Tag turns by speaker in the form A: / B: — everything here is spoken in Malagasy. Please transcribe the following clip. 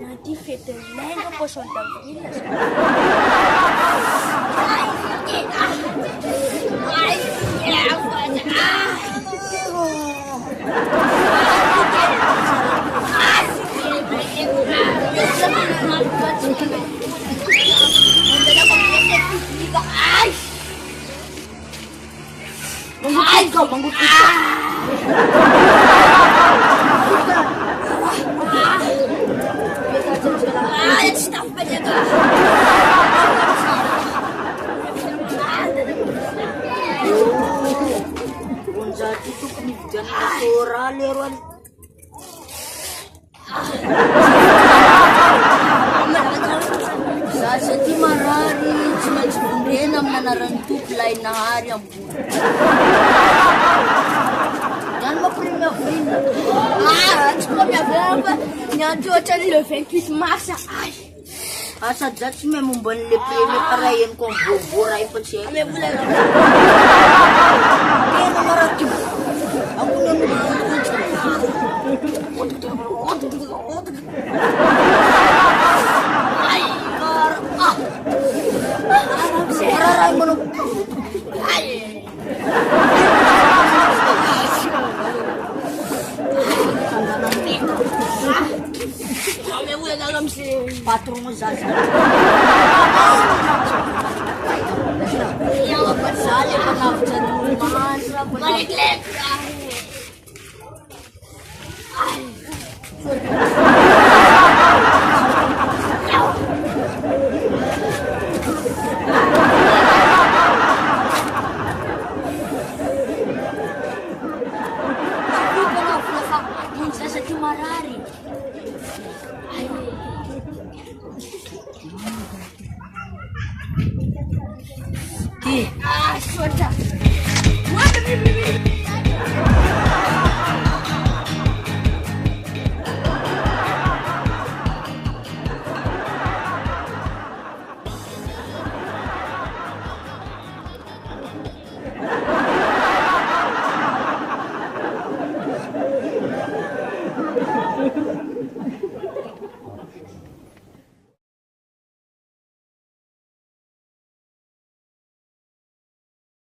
A: Nanti fete lenga poson da villa.
B: Jadi itu kemudian natural ya Ron. Sasa di marari cuma na narantuk lain na hari ang buhay. Yan maprima prima.
A: Cuma minha brava, minha doce ali, eu venho que massa. Ai,
B: Asa judge me mumbanli pili para yan kung buburay pa siya.
A: minha mulher.
B: Kaya na maratib. Ako na
A: Ai, cara.
B: Mararay mo na.
A: Ai. Minha mulher dalam sih.
B: Patro mo sasa.
A: Yang apa
B: Sali pa na sa dumaan sa
A: balik-lik.
B: Sa Timarari.
A: Ah, suelta. Muéveme,